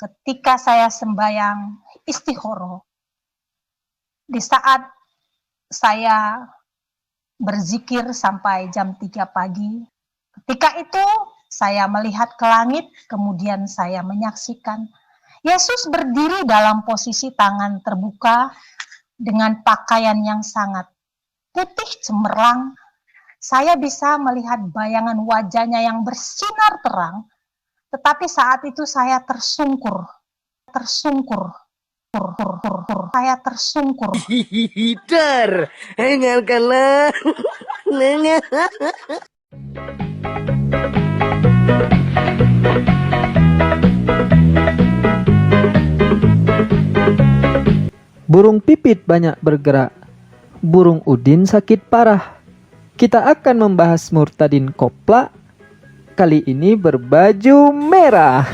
ketika saya sembahyang istikharah, di saat saya berzikir sampai jam 3 pagi, ketika itu saya melihat ke langit, kemudian saya menyaksikan Yesus berdiri dalam posisi tangan terbuka dengan pakaian yang sangat putih cemerlang. Saya bisa melihat bayangan wajahnya yang bersinar terang, tetapi saat itu saya tersungkur. Saya tersungkur. Dar, dengarkanlah. Burung pipit banyak bergerak, burung udin sakit parah. Kita akan membahas murtadin kopla, kali ini berbaju merah.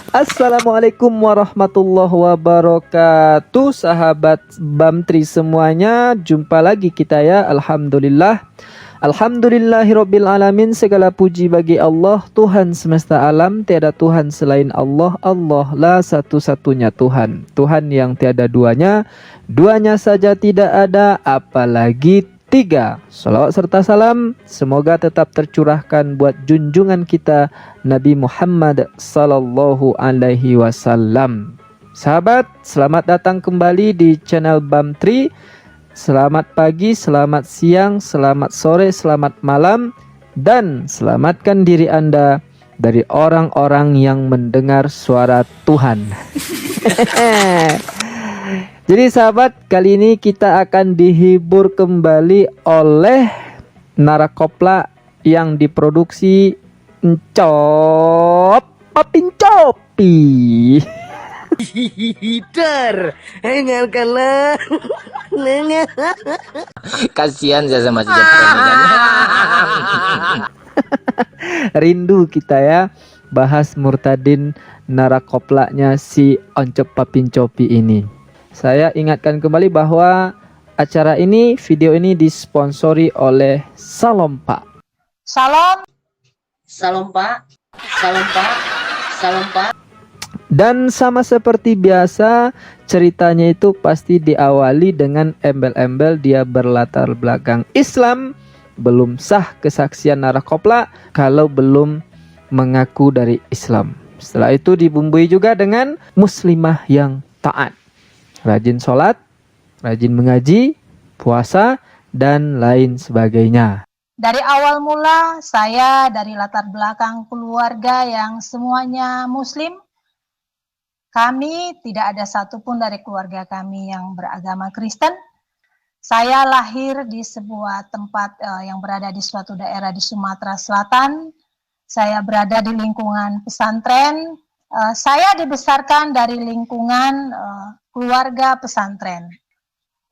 Assalamualaikum warahmatullahi wabarakatuh, sahabat Bamtri semuanya. Jumpa lagi kita ya, alhamdulillah. Alhamdulillahirabbil alamin, segala puji bagi Allah, Tuhan semesta alam. Tiada Tuhan selain Allah. Allah lah satu-satunya Tuhan, Tuhan yang tiada duanya, duanya saja tidak ada, apalagi tiga. Salawat serta salam semoga tetap tercurahkan buat junjungan kita Nabi Muhammad sallallahu alaihi wasallam. Sahabat, selamat datang kembali di channel Bamtri. Selamat pagi, selamat siang, selamat sore, selamat malam, dan selamatkan diri Anda dari orang-orang yang mendengar suara Tuhan. Jadi sahabat, kali ini kita akan dihibur kembali oleh narakopla yang diproduksi Encop Papincopi. Dar, dengarkanlah. Kasihan saya sama si Jepang. Rindu kita ya bahas murtadin narakoplanya si Oncop Papincopi ini. Saya ingatkan kembali bahwa acara ini, video ini disponsori oleh Salom Pak. Salam. Salam Pak, salam Pak, salam Pak. Dan sama seperti biasa, ceritanya itu pasti diawali dengan embel-embel dia berlatar belakang Islam, belum sah kesaksian narakopla kalau belum mengaku dari Islam. Setelah itu dibumbui juga dengan muslimah yang taat, rajin sholat, rajin mengaji, puasa, dan lain sebagainya. Dari awal mula saya dari latar belakang keluarga yang semuanya muslim. Kami tidak ada satupun dari keluarga kami yang beragama Kristen. Saya lahir di sebuah tempat yang berada di suatu daerah di Sumatera Selatan. Saya berada di lingkungan pesantren. Saya dibesarkan dari lingkungan keluarga pesantren.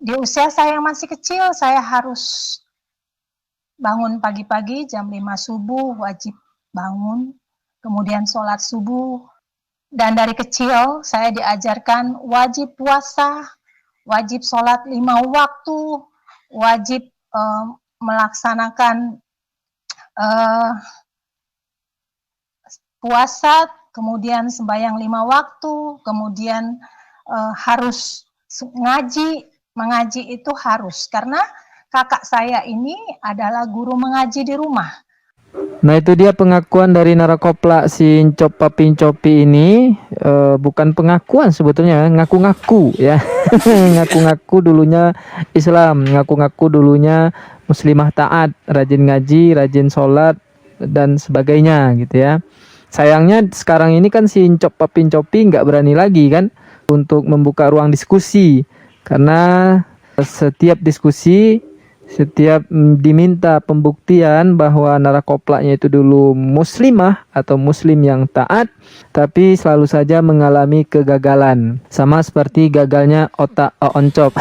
Di usia saya yang masih kecil, saya harus bangun pagi-pagi jam 5 subuh, wajib bangun. Kemudian sholat subuh. Dan dari kecil saya diajarkan wajib puasa, wajib sholat 5 waktu, wajib melaksanakan puasa, kemudian sembahyang 5 waktu, kemudian harus ngaji. Mengaji itu harus, karena kakak saya ini adalah guru mengaji di rumah. Nah, itu dia pengakuan dari narakopla si Encop Papincopi ini. Bukan pengakuan sebetulnya, ngaku-ngaku ya. Ngaku-ngaku dulunya Islam, ngaku-ngaku dulunya muslimah taat, rajin ngaji, rajin sholat, dan sebagainya gitu ya. Sayangnya sekarang ini kan si Encop Papincopi nggak berani lagi kan untuk membuka ruang diskusi, karena setiap diskusi, setiap diminta pembuktian bahwa narakoplanya itu dulu muslimah atau muslim yang taat, tapi selalu saja mengalami kegagalan, sama seperti gagalnya otak Oncop.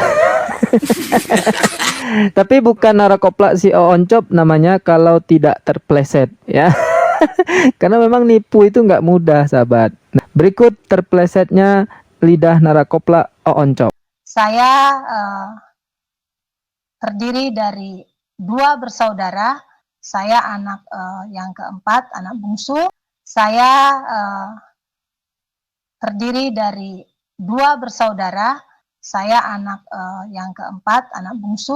Tapi bukan narakopla si Oncop namanya kalau tidak terpleset ya. Karena memang nipu itu nggak mudah sahabat. Nah, berikut terplesetnya lidah narakopla Oncop. Saya terdiri dari 2 bersaudara. Saya anak yang keempat, anak bungsu. Saya terdiri dari 2 bersaudara. Saya anak yang keempat, anak bungsu.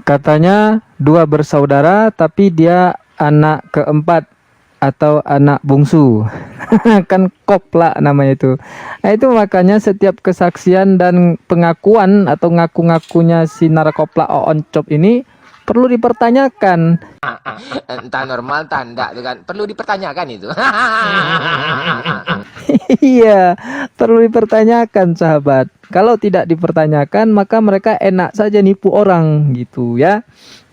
Katanya 2 bersaudara tapi dia anak keempat atau anak bungsu. Kan kopla namanya itu. Nah, itu makanya setiap kesaksian dan pengakuan atau ngaku-ngakunya si narkopla Oncop ini perlu dipertanyakan. Entah normal, entah enggak, tuh kan. Perlu dipertanyakan itu. Iya, perlu dipertanyakan sahabat. Kalau tidak dipertanyakan maka mereka enak saja nipu orang gitu ya.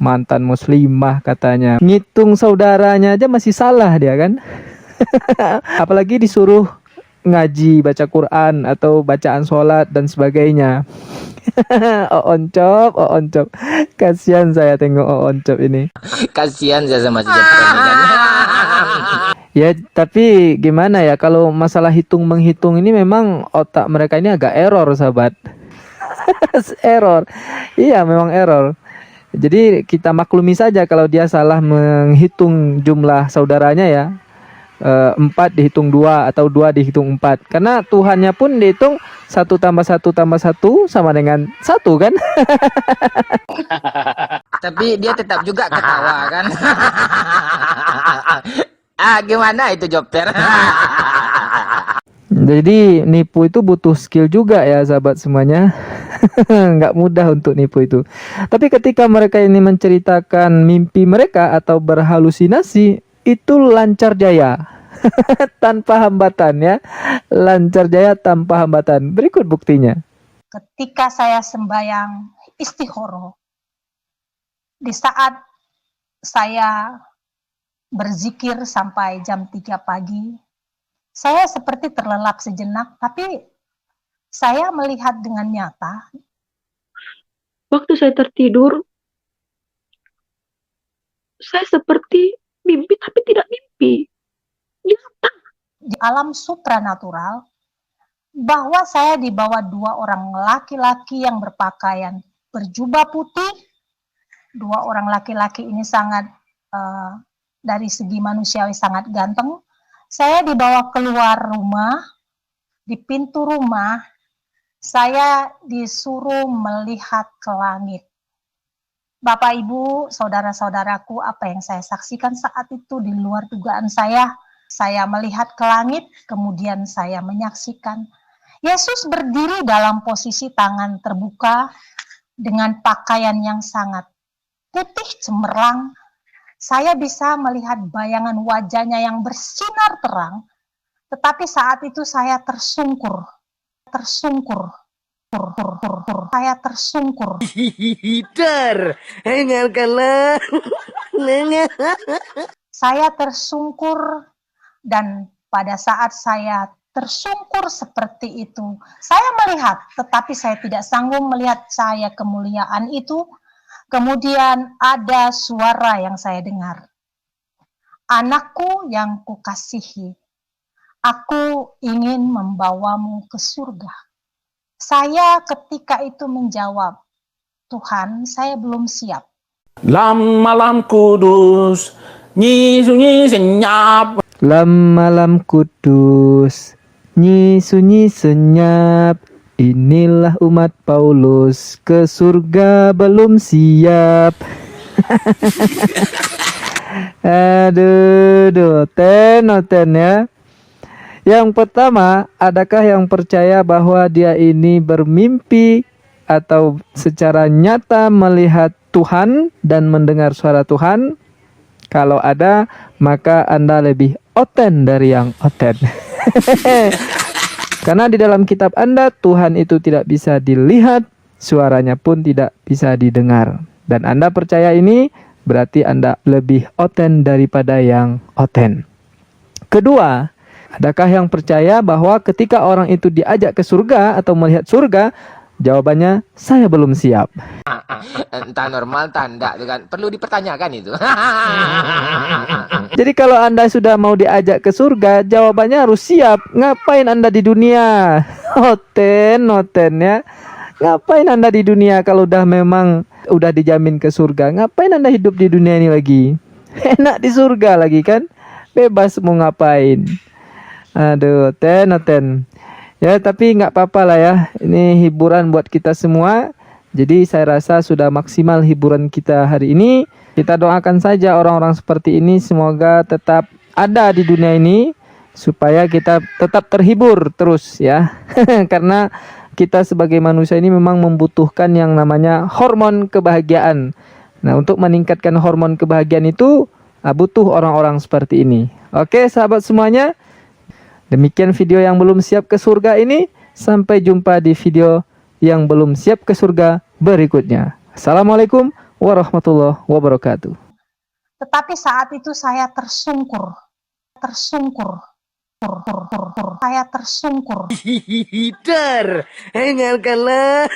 Mantan muslimah katanya. Ngitung saudaranya aja masih salah dia kan. Apalagi disuruh ngaji, baca Quran atau bacaan sholat dan sebagainya. Oncop. Kasihan saya tengok Oncop ini. Kasihan saya sama si Jepter ini kan. Ya, tapi gimana ya kalau masalah hitung-menghitung ini memang otak mereka ini agak error, sahabat. Error. Iya, memang error. Jadi kita maklumi saja kalau dia salah menghitung jumlah saudaranya ya. 4 dihitung 2 atau 2 dihitung 4. Karena Tuhannya pun dihitung 1 tambah 1 tambah 1 sama dengan 1 kan. Tapi dia tetap juga ketawa kan. Gimana itu Jopter? Jadi nipu itu butuh skill juga ya sahabat semuanya. Nggak mudah untuk nipu itu. Tapi ketika mereka ini menceritakan mimpi mereka atau berhalusinasi, itu lancar jaya. Tanpa hambatan ya. Lancar jaya tanpa hambatan. Berikut buktinya. Ketika saya sembahyang istihoro, di saat saya berzikir sampai jam 3 pagi, saya seperti terlelap sejenak, tapi saya melihat dengan nyata. Waktu saya tertidur, saya seperti mimpi tapi tidak mimpi. Nyata. Di alam supranatural, bahwa saya dibawa 2 orang laki-laki yang berpakaian berjubah putih. 2 orang laki-laki ini sangat dari segi manusiawi sangat ganteng. Saya dibawa keluar rumah. Di pintu rumah saya disuruh melihat ke langit. Bapak, Ibu, saudara-saudaraku, apa yang saya saksikan saat itu di luar dugaan saya. Saya melihat ke langit, kemudian saya menyaksikan Yesus berdiri dalam posisi tangan terbuka dengan pakaian yang sangat putih cemerlang. Saya bisa melihat bayangan wajahnya yang bersinar terang, tetapi saat itu saya tersungkur. Saya tersungkur. Hider, hengalkanlah. Saya tersungkur, dan pada saat saya tersungkur seperti itu, saya melihat, tetapi saya tidak sanggup melihat cahaya kemuliaan itu. Kemudian ada suara yang saya dengar. Anakku yang kukasihi, aku ingin membawamu ke surga. Saya ketika itu menjawab, Tuhan, saya belum siap. Lam malam kudus, nyi sunyi senyap. Lam malam kudus, nyi sunyi senyap. Inilah umat Paulus, ke surga belum siap. Aduh, ten ya. Yang pertama, adakah yang percaya bahwa dia ini bermimpi atau secara nyata melihat Tuhan dan mendengar suara Tuhan? Kalau ada, maka Anda lebih oten dari yang oten. Karena di dalam kitab Anda, Tuhan itu tidak bisa dilihat, suaranya pun tidak bisa didengar. Dan Anda percaya ini, berarti Anda lebih oten daripada yang oten. Kedua, adakah yang percaya bahwa ketika orang itu diajak ke surga atau melihat surga, jawabannya, saya belum siap. Entah normal, entah enggak, tuh kan. Perlu dipertanyakan itu. Jadi kalau Anda sudah mau diajak ke surga, jawabannya harus siap. Ngapain Anda di dunia? Oten ya. Ngapain Anda di dunia kalau udah memang udah dijamin ke surga? Ngapain Anda hidup di dunia ini lagi? Enak di surga lagi kan, bebas mau ngapain. Aduh, ten. Ya, tapi nggak apa-apa lah ya. Ini hiburan buat kita semua. Jadi saya rasa sudah maksimal hiburan kita hari ini. Kita doakan saja orang-orang seperti ini semoga tetap ada di dunia ini supaya kita tetap terhibur terus ya. Karena kita sebagai manusia ini memang membutuhkan yang namanya hormon kebahagiaan. Nah, untuk meningkatkan hormon kebahagiaan itu butuh orang-orang seperti ini. Oke, sahabat semuanya. Demikian video yang belum siap ke surga ini. Sampai jumpa di video yang belum siap ke surga berikutnya. Assalamualaikum warahmatullahi wabarakatuh. Tetapi saat itu saya tersungkur. Saya tersungkur. Hider, dengarkanlah.